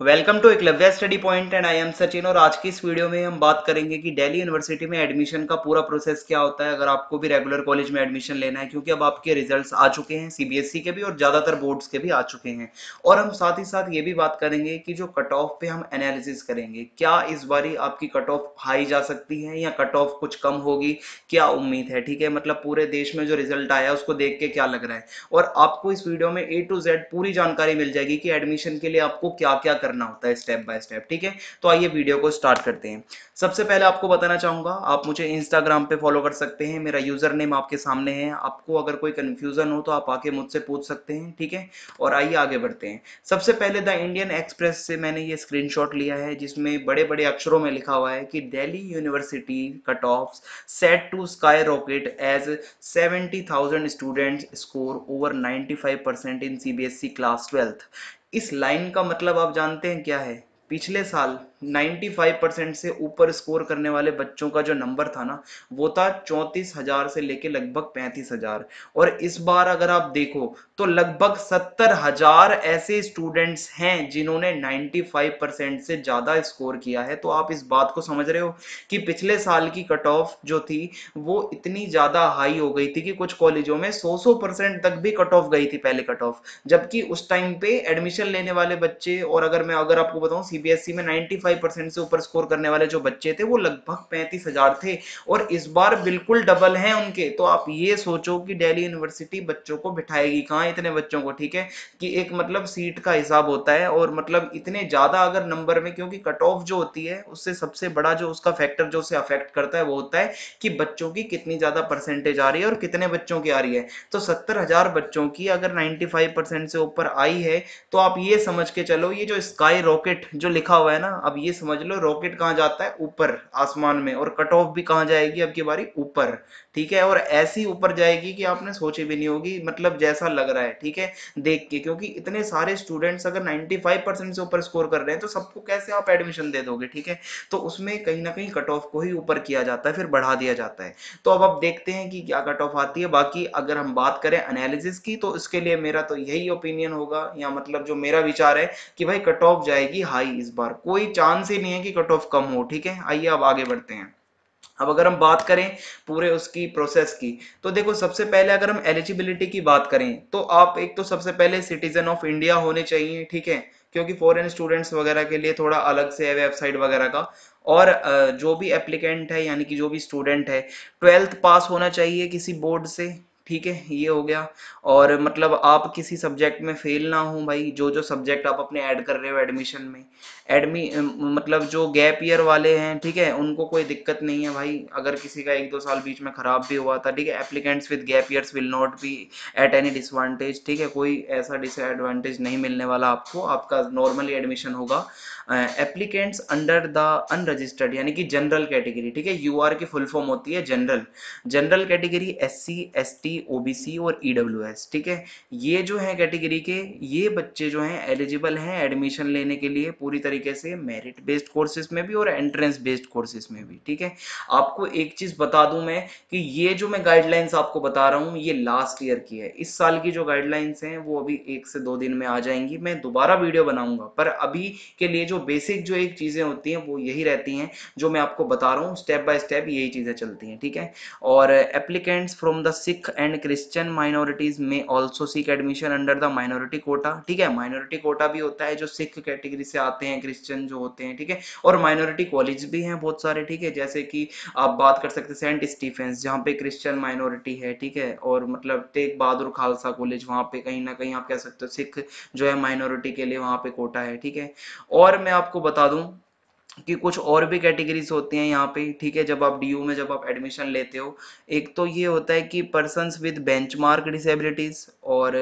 Welcome to Eklavya study point and I am Sachin. और आज की इस वीडियो में हम बात करेंगे कि दिल्ली यूनिवर्सिटी में एडमिशन का पूरा प्रोसेस क्या होता है अगर आपको भी रेगुलर कॉलेज में एडमिशन लेना है, क्योंकि अब आपके रिजल्ट्स आ चुके हैं सीबीएसई के भी और ज़्यादातर बोर्ड्स के भी आ चुके हैं। और हम साथ ही साथ ये भी बात करेंगे कि जो कट ऑफ पे हम एनालिसिस करेंगे, क्या इस बारी आपकी कट ऑफ हाई जा सकती है या कट ऑफ कुछ कम होगी, क्या उम्मीद है। ठीक है, मतलब पूरे देश में जो रिजल्ट आया उसको देख के क्या लग रहा है। और आपको इस वीडियो में ए टू जेड पूरी जानकारी मिल जाएगी कि एडमिशन के लिए आपको क्या क्या करना होता है स्टेप बाय स्टेप। ठीक है, तो आइए वीडियो को स्टार्ट करते हैं। सबसे पहले आपको बताना चाहूंगा, आप मुझे इंस्टाग्राम पे फॉलो कर सकते हैं, मेरा यूजर नेम आपके सामने है। आपको अगर कोई कंफ्यूजन हो तो आप आके मुझसे पूछ सकते हैं। ठीक है, और आइए आगे बढ़ते हैं। सबसे पहले द इंडियन एक्सप्रेस से मैंने ये स्क्रीनशॉट लिया है जिसमें बड़े बड़े अक्षरों में लिखा हुआ है कि Delhi university cut off set to sky rocket as 70,000 students score over 95% in CBSE class 12th। इस लाइन का मतलब आप जानते हैं क्या है? पिछले साल 95% से ऊपर स्कोर करने वाले बच्चों का जो नंबर था ना, वो था 34,000 से लेके लगभग 35,000। और इस बार अगर आप देखो तो लगभग 70,000 ऐसे स्टूडेंट्स हैं जिन्होंने 95% से ज्यादा स्कोर किया है। तो आप इस बात को समझ रहे हो कि पिछले साल की कट ऑफ जो थी वो इतनी ज्यादा हाई हो गई थी कि कुछ कॉलेजों में 100% तक भी कट ऑफ गई थी पहले कट ऑफ। जबकि उस टाइम पे एडमिशन लेने वाले बच्चे, और अगर आपको बताऊं सीबीएसई में 95% से ऊपर स्कोर करने वाले जो बच्चे थे वो लगभग 35,000 थे। और इस बार बिल्कुल डबल हैं उनके। तो आप ये सोचो कि दिल्ली यूनिवर्सिटी बच्चों को बिठाएगी कहाँ इतने बच्चों को। ठीक है, कि एक मतलब सीट का हिसाब होता है और मतलब इतने ज्यादा अगर नंबर में, क्योंकि कट ऑफ जो होती है उससे सबसे बड़ा जो उसका फैक्टर जो उसे अफेक्ट करता है वो होता है कि बच्चों की कितनी ज्यादा परसेंटेज आ रही है और कितने बच्चों की आ रही है। तो 70,000 बच्चों की अगर 95% से ऊपर आई है तो आप ये समझ के चलो, ये जो स्काई रॉकेट जो लिखा हुआ है ना, अब ये समझ लो रॉकेट कहाँ जाता है? ऊपर आसमान में। और कट ऑफ भी कहाँ जाएगी अब की बारी? ऊपर। ठीक है, और ऐसी ऊपर जाएगी कि आपने सोची भी नहीं होगी, मतलब जैसा लग रहा है। ठीक है, देख के, क्योंकि इतने सारे स्टूडेंट्स अगर 95% से ऊपर स्कोर कर रहे हैं तो सबको कैसे आप एडमिशन दे दोगे। ठीक है, तो उसमें कहीं ना कहीं कट ऑफ को ही ऊपर किया जाता है, फिर बढ़ा दिया जाता है। तो अब आप देखते हैं कि क्या कट ऑफ आती है। बाकी अगर हम बात करें एनालिसिस की तो इसके लिए मेरा तो यही ओपिनियन होगा, या मतलब जो मेरा विचार है कि भाई कट ऑफ जाएगी हाई। इस बार कोई चांस ही नहीं है कि कट ऑफ कम हो। ठीक है, आइए अब आगे बढ़ते हैं। अब अगर हम बात करें पूरे उसकी प्रोसेस की, तो देखो सबसे पहले अगर हम एलिजिबिलिटी की बात करें तो आप एक तो सबसे पहले सिटीजन ऑफ इंडिया होने चाहिए। ठीक है, क्योंकि फॉरेन स्टूडेंट्स वगैरह के लिए थोड़ा अलग से है वेबसाइट वगैरह का। और जो भी एप्लीकेंट है यानी कि जो भी स्टूडेंट है, 12th पास होना चाहिए किसी बोर्ड से। ठीक है, ये हो गया। और मतलब आप किसी सब्जेक्ट में फेल ना हो भाई, जो जो सब्जेक्ट आप अपने ऐड कर रहे हो एडमिशन में। मतलब जो गैप ईयर वाले हैं, ठीक है, उनको कोई दिक्कत नहीं है भाई। अगर किसी का एक दो साल बीच में खराब भी हुआ था, ठीक है, applicants with gap years will not be at any disadvantage. ठीक है, कोई ऐसा डिसएडवांटेज नहीं मिलने वाला आपको, आपका नॉर्मली एडमिशन होगा। एप्लीकेंट्स अंडर द अनरजिस्टर्ड यानी कि जनरल कैटेगरी, ठीक है, यूआर की फुल फॉर्म होती है general. General category SC, ST, OBC और ईडब्ल्यूएस। ठीक है, ये जो है कैटेगरी के, ये बच्चे जो हैं एलिजिबल हैं एडमिशन लेने के लिए पूरी तरीके से मेरिट बेस्ड कोर्सेज में भी और एंट्रेंस बेस्ड कोर्सेज में भी। ठीक है, आपको एक चीज बता दूं मैं कि ये जो मैं गाइडलाइंस आपको बता रहा हूं ये लास्ट ईयर की है। इस साल की जो गाइडलाइंस हैं वो अभी 1 से 2 दिन में आ जाएंगी, मैं दोबारा वीडियो बनाऊंगा। पर अभी के लिए जो बेसिक जो एक चीजें होती हैं वो यही रहती हैं जो मैं आपको बता रहा हूँ, स्टेप बाय स्टेप यही चीजें चलती हैं। ठीक है, और applicants from the Sikh and Christian minorities may also seek admission under the minority quota. ठीक है, माइनॉरिटी कोटा भी होता है जो सिख कैटेगरी से आते हैं, क्रिश्चियन जो होते हैं। ठीक है, और माइनॉरिटी कॉलेज भी हैं बहुत सारे। ठीक है, जैसे कि आप बात कर सकते हैं सेंट स्टीफेंस जहाँ पे क्रिश्चियन माइनॉरिटी है। ठीक है, और मतलब तेग बहादुर खालसा कॉलेज, वहाँ पे कहीं ना कहीं आप कह सकते हो सिख जो है माइनॉरिटी के लिए वहाँ पे कोटा है। ठीक है, और मैं आपको बता दूं कि कुछ और भी कैटेगरीज होती हैं यहाँ पे। ठीक है, जब आप डीयू में जब आप एडमिशन लेते हो, एक तो ये होता है कि पर्सन्स विद बेंचमार्क डिसेबिलिटीज, और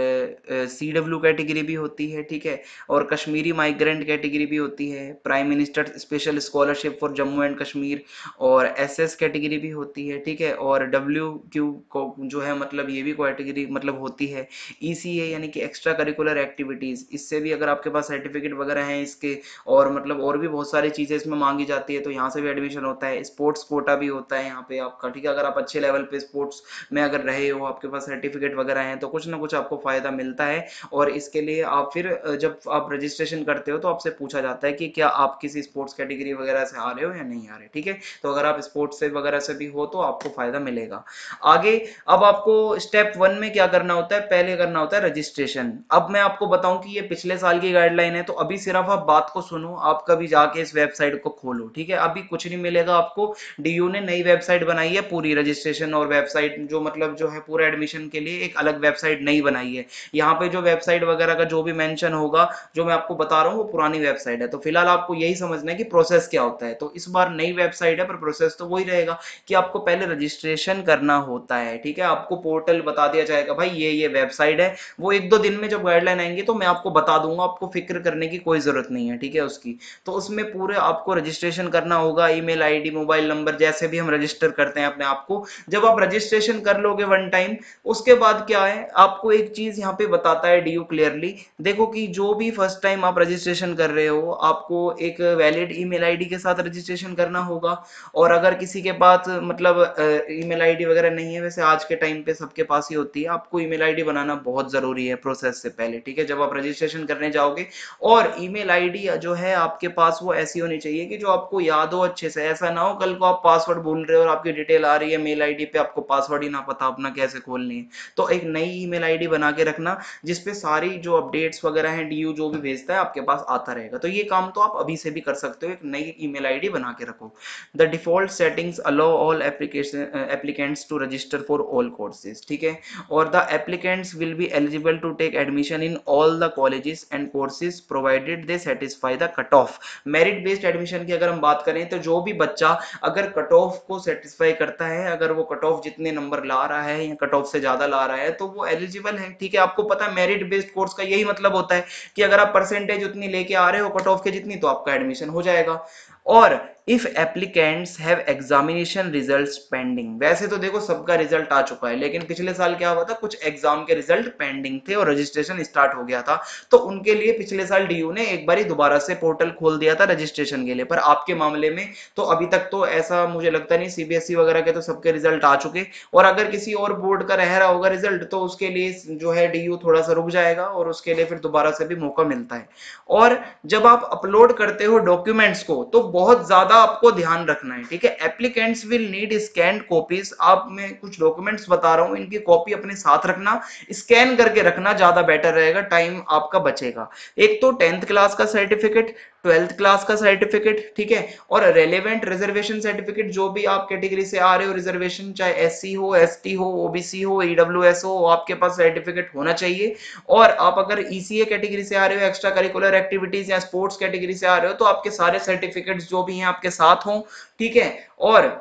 सीडब्ल्यू कैटेगरी भी होती है। ठीक है, और कश्मीरी माइग्रेंट कैटेगरी भी होती है, prime minister special scholarship for Jammu and Kashmir, और एसएस कैटेगरी भी होती है। ठीक है, और डब्ल्यू क्यू को जो है मतलब ये भी कैटेगरी मतलब होती है। ईसीए यानी कि एक्स्ट्रा करिकुलर एक्टिविटीज, इससे भी अगर आपके पास सर्टिफिकेट वगैरह हैं इसके, और मतलब और भी बहुत सारी चीजें जीपीएस में मांगी जाती है, तो यहाँ से भी एडमिशन होता है। स्पोर्ट्स कोटा भी होता है यहाँ पे आपका, ठीक है। अगर आप अच्छे लेवल पे स्पोर्ट्स में अगर रहे हो, आपके पास सर्टिफिकेट वगैरह हैं, तो कुछ ना कुछ आपको फायदा मिलता है। और इसके लिए आप फिर जब आप रजिस्ट्रेशन करते हो तो आपसे पूछा जाता है कि क्या आप किसी स्पोर्ट्स कैटेगरी वगैरह से आ रहे हो या नहीं आ रहे, ठीक है। तो अगर आप स्पोर्ट्स से वगैरह से भी हो तो आपको फायदा मिलेगा आगे। अब आपको स्टेप 1 में क्या करना होता है, पहले करना होता है रजिस्ट्रेशन। अब मैं आपको बताऊं कि ये पिछले साल की गाइडलाइन है, तो अभी सिर्फ आप बात को सुनो, आप कभी जाके इस वेबसाइट को खोलो, ठीक है। अभी कुछ नहीं मिलेगा आपको, डीयू ने नई वेबसाइट बनाई है पूरी रजिस्ट्रेशन और वेबसाइट जो मतलब जो है पूरा एडमिशन के लिए एक अलग वेबसाइट नई बनाई है। यहाँ पे जो वेबसाइट वगैरह का जो भी मेंशन होगा, जो मैं आपको बता रहा हूँ, वो पुरानी वेबसाइट है। तो फिलहाल आपको यही समझना है कि प्रोसेस क्या होता है। तो इस बार नई वेबसाइट है पर प्रोसेस तो वही रहेगा कि आपको पहले रजिस्ट्रेशन करना होता है, ठीक है। आपको पोर्टल बता दिया जाएगा, भाई ये वेबसाइट है। वो 1-2 दिन में जब गाइडलाइन आएंगे तो मैं आपको बता दूंगा, आपको फिक्र करने की कोई जरूरत नहीं है, ठीक है उसकी। तो उसमें पूरे आपको रजिस्ट्रेशन करना होगा, ईमेल आईडी, मोबाइल नंबर, जैसे भी हम रजिस्टर करते हैं अपने आप को। जब आप रजिस्ट्रेशन कर लोगे वन टाइम, उसके बाद क्या है, आपको एक चीज यहाँ पे बताता है डीयू क्लियरली, देखो कि जो भी फर्स्ट टाइम आप रजिस्ट्रेशन कर रहे हो, आपको एक वैलिड ईमेल आईडी के साथ रजिस्ट्रेशन करना होगा। और अगर किसी के पास मतलब ईमेल आईडी वगैरह नहीं है, वैसे आज के टाइम पे सबके पास ही होती है, आपको ईमेल आईडी बनाना बहुत जरूरी है प्रोसेस से पहले, ठीक है, जब आप रजिस्ट्रेशन करने जाओगे। और ईमेल आईडी जो है आपके पास वो ऐसी होनी चाहिए कि जो आपको याद हो अच्छे से, ऐसा ना हो कल को आप पासवर्ड भूल रहे हो और आपकी डिटेल आ रही है मेल आईडी पे, आपको पासवर्ड ही ना पता अपना कैसे खोलनी है। तो एक नई ईमेल आईडी बना के रखना, जिसपे सारी जो अपडेट्स वगैरह हैं डीयू जो भी भेजता है आपके पास आता रहेगा। तो ये काम तो आप अभी से भी कर सकते हो, एक नई ईमेल आईडी बना के रखो। The default settings allow all applicants to register for all courses, ठीक है। और the applicants will be eligible to take admission in all the colleges and courses provided they satisfy the cut off. Merit based admission की अगर हम बात करें, तो जो भी बच्चा अगर कट ऑफ को सेटिस्फाई करता है, अगर वो कट ऑफ जितने नंबर ला रहा है या कट ऑफ से ज्यादा ला रहा है, तो वो एलिजिबल है, ठीक है। आपको पता है मेरिट बेस्ड कोर्स का यही मतलब होता है कि अगर आप परसेंटेज उतनी लेके आ रहे हो कट ऑफ के जितनी, तो आपका एडमिशन हो जाएगा। और if applicants have examination results pending, वैसे तो देखो सबका रिजल्ट आ चुका है, लेकिन पिछले साल क्या हुआ था, कुछ एग्जाम के रिजल्ट पेंडिंग थे और रजिस्ट्रेशन स्टार्ट हो गया था, तो उनके लिए पिछले साल डीयू ने एक बार दोबारा से पोर्टल खोल दिया था रजिस्ट्रेशन के लिए। पर आपके मामले में तो अभी तक तो ऐसा मुझे लगता नहीं, सीबीएसई वगैरह के तो सबके रिजल्ट आ चुके। और अगर किसी और बोर्ड का रह रहा होगा रिजल्ट, तो उसके लिए जो है डीयू थोड़ा सा रुक जाएगा और उसके लिए फिर दोबारा से भी मौका मिलता है। और जब आप अपलोड करते हो डॉक्यूमेंट्स को, तो बहुत ज्यादा आपको ध्यान रखना है, ठीक है। Applicants will need scanned copies, आप मैं कुछ डॉक्यूमेंट्स बता रहा हूं, इनकी कॉपी अपने साथ रखना, स्कैन करके रखना, ज्यादा बेटर रहेगा, टाइम आपका बचेगा। एक तो 10th क्लास का सर्टिफिकेट, 12th क्लास का सर्टिफिकेट, ठीक है। और रेलेवेंट रिजर्वेशन सर्टिफिकेट, जो भी आप कैटेगरी से आ रहे हो रिजर्वेशन, चाहे एससी हो, एसटी हो, ओबीसी हो, ईडब्ल्यूएस हो, आपके पास सर्टिफिकेट होना चाहिए। और आप अगर ईसीए कैटेगरी से आ रहे हो, एक्स्ट्रा करिकुलर एक्टिविटीज या स्पोर्ट्स कैटेगरी से आ रहे हो, तो आपके सारे सर्टिफिकेट्स जो भी हैं आपके साथ हों, ठीक है। और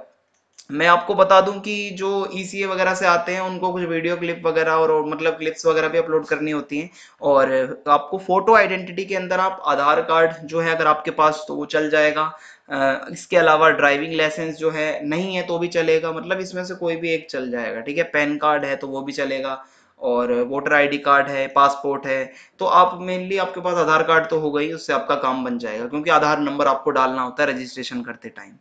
मैं आपको बता दूं कि जो ईसीए वगैरह से आते हैं उनको कुछ वीडियो क्लिप वगैरह और मतलब क्लिप्स वगैरह भी अपलोड करनी होती हैं। और आपको फोटो आइडेंटिटी के अंदर आप आधार कार्ड जो है अगर आपके पास, तो वो चल जाएगा। इसके अलावा ड्राइविंग लाइसेंस जो है नहीं है तो भी चलेगा, मतलब इसमें से कोई भी एक चल जाएगा, ठीक है। पैन कार्ड है तो वो भी चलेगा, और वोटर आईडी कार्ड है, पासपोर्ट है। तो आप मेनली आपके पास आधार कार्ड तो होगा ही, उससे आपका काम बन जाएगा, क्योंकि आधार नंबर आपको डालना होता है रजिस्ट्रेशन करते टाइम।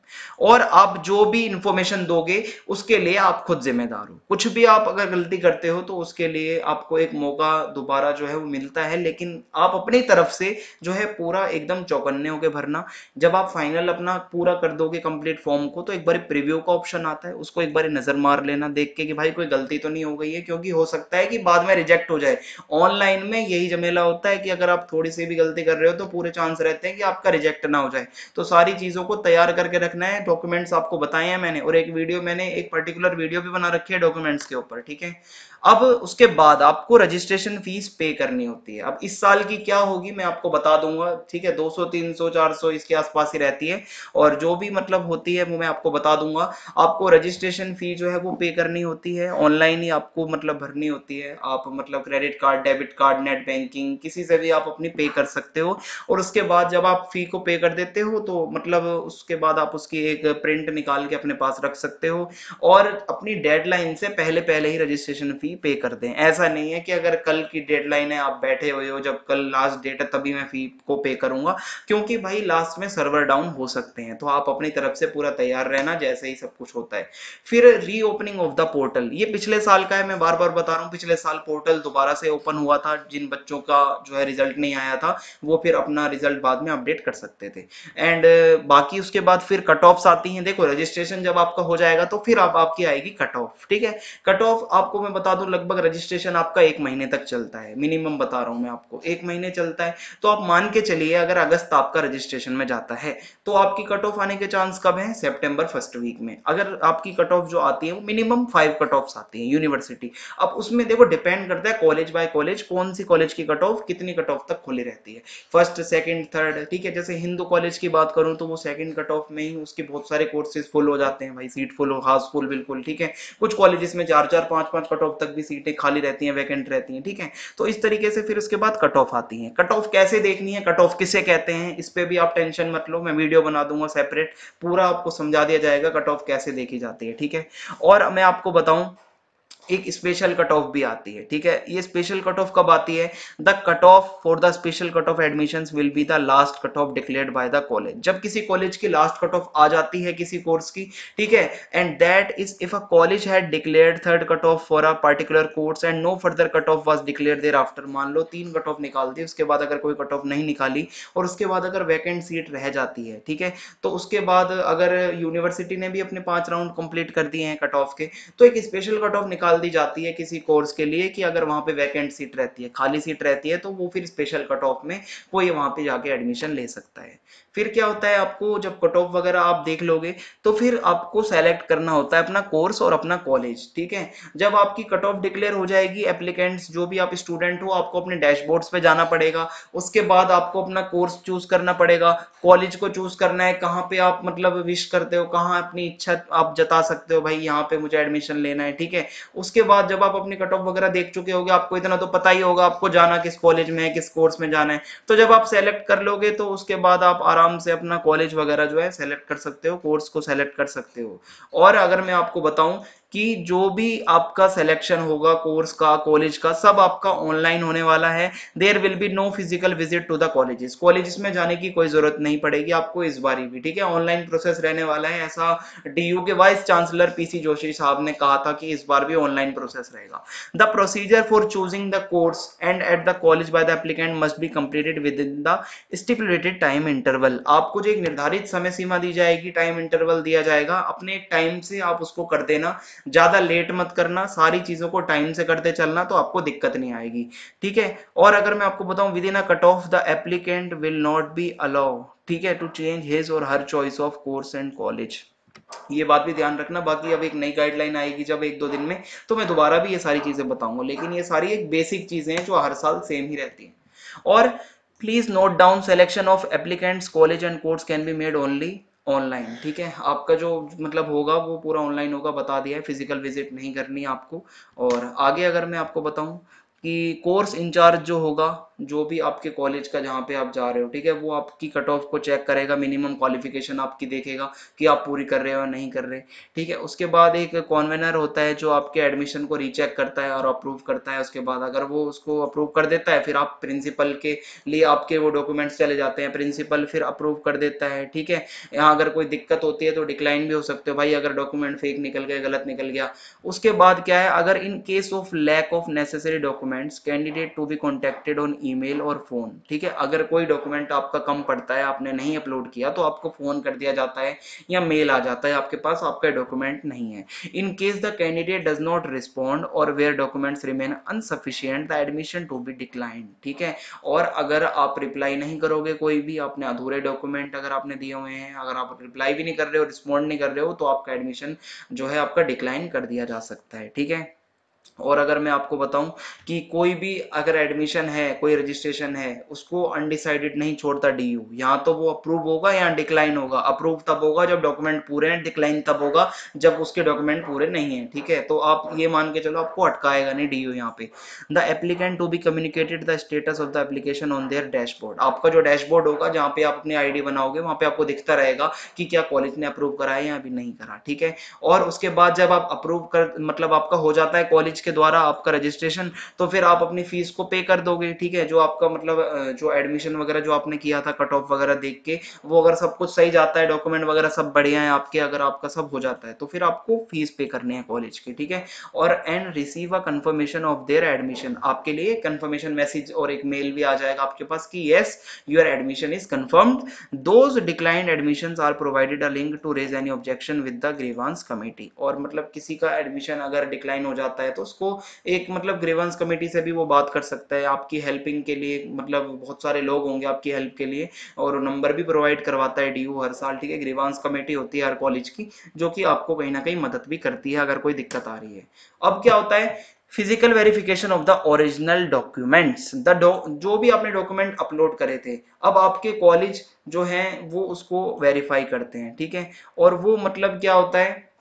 और आप जो भी इंफॉर्मेशन दोगे उसके लिए आप खुद जिम्मेदार हो, कुछ भी आप अगर गलती करते हो तो उसके लिए आपको एक मौका दोबारा जो है वो मिलता है, लेकिन आप अपनी तरफ से जो है पूरा एकदम चौकन्ने होकर भरना। जब आप फाइनल अपना पूरा कर दोगे कंप्लीट फॉर्म को, तो एक बार प्रीव्यू का ऑप्शन आता है, उसको एक बार नजर मार लेना देख के कि भाई कोई गलती तो नहीं हो गई है, क्योंकि हो सकता है कि बाद में रिजेक्ट हो जाए। ऑनलाइन में यही झमेला होता है कि अगर आप थोड़ी सी भी गलती कर रहे हो तो पूरे चांस रहते हैं कि आपका रिजेक्ट ना हो जाए। तो सारी चीजों को तैयार करके रखना है, डॉक्यूमेंट्स आपको बताए हैं मैंने, और एक वीडियो मैंने एक पर्टिकुलर वीडियो भी बना रखी है डॉक्यूमेंट्स के ऊपर, ठीक है। अब उसके बाद आपको रजिस्ट्रेशन फीस पे करनी होती है। अब इस साल की क्या होगी मैं आपको बता दूंगा, ठीक है। 200 300 400 इसके आसपास ही रहती है, और जो भी मतलब होती है वो मैं आपको बता दूंगा। आपको रजिस्ट्रेशन फी जो है वो पे करनी होती है, ऑनलाइन ही आपको मतलब भरनी होती होती है, आप मतलब credit card, debit card, net banking किसी से भी आप अपनी पे कर सकते हो। और उसके बाद जब आप फी को पे कर देते हो तो मतलब उसके बाद आप उसकी एक प्रिंट निकाल के अपने पास रख सकते हो और अपनी डेडलाइन से पहले पहले ही रजिस्ट्रेशन फी पे कर दें। ऐसा नहीं है कि अगर कल की डेडलाइन है, आप बैठे हुए हो जब कल लास्ट डेट है तभी मैं फी को पे करूंगा, क्योंकि भाई लास्ट में सर्वर डाउन हो सकते हैं। तो आप अपनी तरफ से पूरा तैयार रहना जैसे ही सब कुछ होता है। फिर रीओपनिंग ऑफ द पोर्टल, ये पिछले साल का है, मैं बार बार बता रहा हूँ, पिछले साल पोर्टल दोबारा से ओपन हुआ था। जिन बच्चों का जो है रिजल्ट नहीं आया था वो फिर अपना रिजल्ट बाद में अपडेट कर सकते थे। एंड बाकी उसके बाद फिर कट ऑफ्स आती हैं। देखो रजिस्ट्रेशन जब आपका हो जाएगा तो फिर आपकी आएगी कट ऑफ, ठीक है। कट ऑफ आपको मैं बता दूं, लगभग रजिस्ट्रेशन आपका 1 महीने तक चलता है, मिनिमम बता रहा हूं मैं आपको, 1 महीने चलता है। तो आप मान के चलिए अगर अगस्त आपका रजिस्ट्रेशन में जाता है तो आपकी कट ऑफ आने के चांस कब है, सितंबर फर्स्ट वीक में। अगर आपकी कट ऑफ जो आती है वो मिनिमम 5 कट ऑफ्स आती है यूनिवर्सिटी। अब उसमें देखो डिपेंड करता है कॉलेज बाय कॉलेज, कौन सी कॉलेज की कट ऑफ कितनी कट ऑफ तक खुली रहती है, फर्स्ट सेकंड थर्ड, ठीक है। जैसे हिंदू कॉलेज की बात करूं तो वो सेकंड कट ऑफ में ही उसके बहुत सारे कोर्सेज फुल हो जाते हैं भाई, सीट फुल हो, हाउस फुल बिल्कुल, ठीक है। कुछ कॉलेजेस में 4-4 5-5 कट ऑफ तक भी सीटें खाली रहती हैं, वैकेंट रहती हैं, ठीक है। तो इस तरीके से फिर उसके बाद कट ऑफ आती है। कट ऑफ कैसे देखनी है, कट ऑफ किसे कहते हैं, इस पे भी आप टेंशन मत लो, मैं वीडियो बना दूंगा सेपरेट, पूरा आपको समझा दिया जाएगा कट ऑफ कैसे देखी जाती है, ठीक है। और मैं आपको बताऊं एक स्पेशल कट ऑफ भी आती है, ठीक है। ये स्पेशल कट ऑफ कब आती है, the cut off for the special cut off admissions will be the last cut off declared by the college. जब किसी कॉलेज की लास्ट कट ऑफ आ जाती है किसी कोर्स की, ठीक है, and that is if a college had declared third cut off for a particular course and no further cut off was declared thereafter. मान लो 3 कट ऑफ निकाल दी, उसके बाद अगर कोई कट ऑफ नहीं निकाली और उसके बाद अगर वैकेंट सीट रह जाती है, ठीक है, तो उसके बाद अगर यूनिवर्सिटी ने भी अपने 5 राउंड कंप्लीट कर दिए हैं कट ऑफ के, तो एक स्पेशल कट ऑफ निकाल दी जाती है किसी कोर्स के लिए कि अगर वहां पे वैकेंट सीट रहती है, खाली सीट रहती है, तो वो फिर स्पेशल कट ऑफ में कोई वहां पे जाके एडमिशन ले सकता है। फिर क्या होता है, आपको जब कट ऑफ वगैरह आप देख लोगे तो फिर आपको सेलेक्ट करना होता है अपना कोर्स और अपना कॉलेज, ठीक है। जब आपकी कट ऑफ डिक्लेयर हो जाएगी, एप्लीकेंट्स जो भी आप स्टूडेंट हो आपको अपने डैशबोर्ड्स पे जाना पड़ेगा। उसके बाद आपको अपना कोर्स चूज करना पड़ेगा, कॉलेज को चूज करना है, कहाँ पे आप मतलब विश करते हो, कहाँ अपनी इच्छा आप जता सकते हो भाई यहाँ पे मुझे एडमिशन लेना है, ठीक है। उसके बाद जब आप अपनी कट ऑफ वगैरह देख चुके होगे, आपको इतना तो पता ही होगा आपको जाना किस कॉलेज में है, किस कोर्स में जाना है। तो जब आप सेलेक्ट कर लोगे तो उसके बाद आप आराम से अपना कॉलेज वगैरह जो है सेलेक्ट कर सकते हो, कोर्स को सेलेक्ट कर सकते हो। और अगर मैं आपको बताऊं कि जो भी आपका सिलेक्शन होगा कोर्स का, कॉलेज का, सब आपका ऑनलाइन होने वाला है। There will be no physical visit to the colleges, colleges में जाने की कोई जरूरत नहीं पड़ेगी आपको इस बारी भी, ठीक है। ऑनलाइन प्रोसेस रहने वाला है, ऐसा डीयू के वाइस चांसलर पीसी जोशी साहब ने कहा था कि इस बार भी ऑनलाइन प्रोसेस रहेगा। The procedure for choosing the course and at the college by the applicant must be completed with in the stipulated time interval. आपको जो एक निर्धारित समय सीमा दी जाएगी, टाइम इंटरवल दिया जाएगा, अपने टाइम से आप उसको कर देना, ज्यादा लेट मत करना, सारी चीजों को टाइम से करते चलना तो आपको दिक्कत नहीं आएगी, ठीक है। और अगर मैं आपको बताऊं with in a cut off the applicant will not be allow, ठीक है, टू चेंज हिज और her choice of course and college. ये बात भी ध्यान रखना। बाकी अब एक नई गाइडलाइन आएगी जब 1-2 दिन में, तो मैं दोबारा भी ये सारी चीजें बताऊंगा, लेकिन ये सारी एक बेसिक चीजें हैं जो हर साल सेम ही रहती हैं। और please note down selection of applicants college and course can be made only online, ठीक है। आपका जो मतलब होगा वो पूरा ऑनलाइन होगा, बता दिया है, फिजिकल विजिट नहीं करनी है आपको। और आगे अगर मैं आपको बताऊं कि कोर्स इंचार्ज जो होगा, जो भी आपके कॉलेज का जहाँ पे आप जा रहे हो, ठीक है, वो आपकी कट ऑफ को चेक करेगा, मिनिमम क्वालिफिकेशन आपकी देखेगा कि आप पूरी कर रहे हो या नहीं कर रहे, ठीक है। उसके बाद एक कॉन्वेनर होता है जो आपके एडमिशन को रीचेक करता है और अप्रूव करता है। उसके बाद अगर वो उसको अप्रूव कर देता है फिर आप प्रिंसिपल के लिए आपके वो डॉक्यूमेंट्स चले जाते हैं, प्रिंसिपल फिर अप्रूव कर देता है, ठीक है। यहाँ अगर कोई दिक्कत होती है तो डिक्लाइन भी हो सकते हो भाई, अगर डॉक्यूमेंट फेक निकल गया, गलत निकल गया। उसके बाद क्या है, अगर in case of lack of necessary documents candidate to be contacted on email और फोन, ठीक है। अगर कोई डॉक्यूमेंट आपका कम पड़ता है, आपने नहीं अपलोड किया, तो आपको फोन कर दिया जाता है या मेल आ जाता है आपके पास आपका डॉक्यूमेंट नहीं है। In case the candidate does not respond और where documents remain insufficient the admission to be declined, ठीक है। और अगर आप रिप्लाई नहीं करोगे, कोई भी आपने अधूरे डॉक्यूमेंट अगर आपने दिए हुए हैं, अगर आप रिप्लाई भी नहीं कर रहे हो, रिस्पॉन्ड नहीं कर रहे हो, तो आपका एडमिशन जो है आपका डिक्लाइन कर दिया जा सकता है, ठीक है। और अगर मैं आपको बताऊं कि कोई भी अगर एडमिशन है, कोई रजिस्ट्रेशन है, उसको अनडिसाइडेड नहीं छोड़ता डीयू। यहाँ तो वो अप्रूव होगा या डिक्लाइन होगा। अप्रूव तब होगा जब डॉक्यूमेंट पूरे हैं, डिक्लाइन तब होगा जब उसके डॉक्यूमेंट पूरे नहीं है। ठीक है, तो आप ये मान के चलो आपको अटकाएगा नहीं डीयू यहाँ पे। The applicant to be communicated the status of the application on their dashboard. आपका जो डैशबोर्ड होगा जहाँ पे आप अपनी आईडी बनाओगे, वहां पे आपको दिखता रहेगा कि क्या कॉलेज ने अप्रूव करा है या अभी नहीं करा। ठीक है, और उसके बाद जब आप अप्रूव कर मतलब आपका हो जाता है कॉलेज के द्वारा आपका रजिस्ट्रेशन, तो फिर आप अपनी फीस को पे कर दोगे। ठीक है, जो आपका मतलब जो एडमिशन वगैरह जो आपने किया था कट ऑफ वगैरह देख के, वो अगर सब कुछ सही जाता है, डॉक्यूमेंट वगैरह सब बढ़िया है आपके, अगर आपका सब हो जाता है, तो फिर आपको फीस पे करनी है कॉलेज की। ठीक है, और and receive a confirmation of their admission. आपके लिए कंफर्मेशन मैसेज और एक मेल भी आ जाएगा आपके पास कि yes your admission is confirmed. Those declined admissions are provided a link to raise any objection with the grievance committee. और मतलब किसी का एडमिशन अगर डिक्लाइन हो जाता है तो उसको एक मतलब ग्रीवांस कमेटी से भी वो बात कर सकता है आपकी हेल्पिंग के लिए। मतलब बहुत सारे लोग होंगे आपकी हेल्प के लिए, और नंबर भी प्रोवाइड करवाता है डीयू हर साल। ठीक है, ग्रीवांस कमेटी होती है हर कॉलेज की, जो कि आपको कहीं ना कहीं मदद भी करती है अगर कोई दिक्कत आ रही है। अब क्या होता है, physical verification of the original documents. जो भी आपने डॉक्यूमेंट अपलोड करे थे, अब आपके कॉलेज जो है वो उसको वेरीफाई करते हैं। ठीक है, और वो मतलब क्या होता है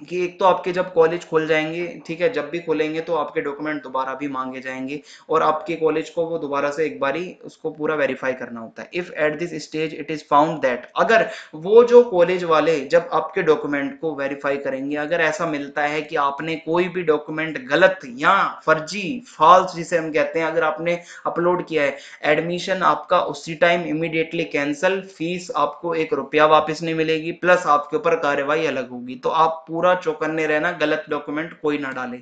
कि एक तो आपके जब कॉलेज खोल जाएंगे, ठीक है, जब भी खोलेंगे तो आपके डॉक्यूमेंट दोबारा भी मांगे जाएंगे, और आपके कॉलेज को वो दोबारा से एक बारी उसको पूरा वेरीफाई करना होता है। If at this stage it is found that, अगर वो जो कॉलेज वाले जब आपके डॉक्यूमेंट को वेरीफाई करेंगे, अगर ऐसा मिलता है कि आपने कोई भी डॉक्यूमेंट गलत या फर्जी, फॉल्स जिसे हम कहते हैं, अगर आपने अपलोड किया है, एडमिशन आपका उसी टाइम इमीडिएटली कैंसिल, फीस आपको 1 रुपया वापस नहीं मिलेगी, प्लस आपके ऊपर कार्यवाही अलग होगी। तो आप पूरा चौकन्ने रहना, गलत डॉक्यूमेंट कोई ना डाले।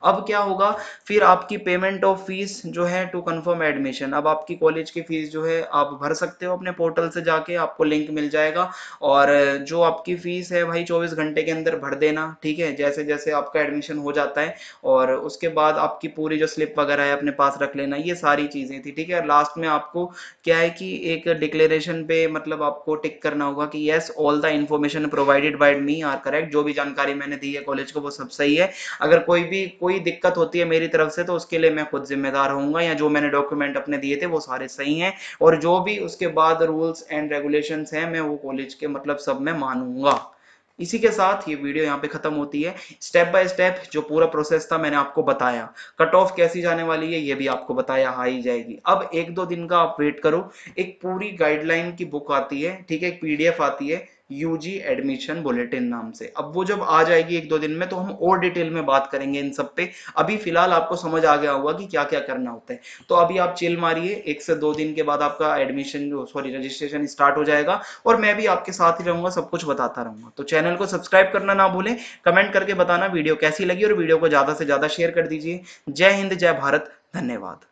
अब क्या होगा, फिर आपकी पेमेंट ऑफ फीस जो है टू कंफर्म एडमिशन। अब आपकी कॉलेज की फीस जो है आप भर सकते हो अपने पोर्टल से जाके, आपको लिंक मिल जाएगा। और जो आपकी फीस है भाई 24 घंटे के अंदर भर देना। ठीक है, जैसे जैसे आपका एडमिशन हो जाता है, और उसके बाद आपकी पूरी जो स्लिप वगैरह है अपने पास रख लेना, ये सारी चीजें थी। ठीक है, लास्ट में आपको क्या है कि एक डिक्लेरेशन पे मतलब आपको टिक करना होगा कि yes all the information provided by me are correct. जो भी जानकारी मैंने दी है कॉलेज को वो सब सही है। अगर कोई दिक्कत होती है मेरी तरफ से तो उसके लिए मैं खुद जिम्मेदार होऊंगा, या जो मैंने डॉक्यूमेंट अपने दिए थे वो सारे सही हैं, और जो भी उसके बाद रूल्स एंड रेगुलेशंस हैं मैं वो कॉलेज के मतलब सब मैं मानूंगा। इसी के साथ ये वीडियो यहाँ पे खत्म होती है। स्टेप बाय स्टेप जो पूरा प्रोसेस था मैंने आपको बताया। कट ऑफ कैसी जाने वाली है ये भी आपको बताया, हाई जाएगी। अब 1-2 दिन का आप वेट करो, एक पूरी गाइडलाइन की बुक आती है, ठीक है, एक पीडीएफ आती है यूजी एडमिशन बुलेटिन नाम से। अब वो जब आ जाएगी 1-2 दिन में तो हम और डिटेल में बात करेंगे इन सब पे। अभी फिलहाल आपको समझ आ गया होगा कि क्या क्या करना होता है। तो अभी आप चिल मारिए, 1 से 2 दिन के बाद आपका एडमिशन जो सॉरी रजिस्ट्रेशन स्टार्ट हो जाएगा, और मैं भी आपके साथ ही रहूंगा, सब कुछ बताता रहूंगा। तो चैनल को सब्सक्राइब करना ना भूलें, कमेंट करके बताना वीडियो कैसी लगी, और वीडियो को ज्यादा से ज्यादा शेयर कर दीजिए। जय हिंद, जय भारत, धन्यवाद।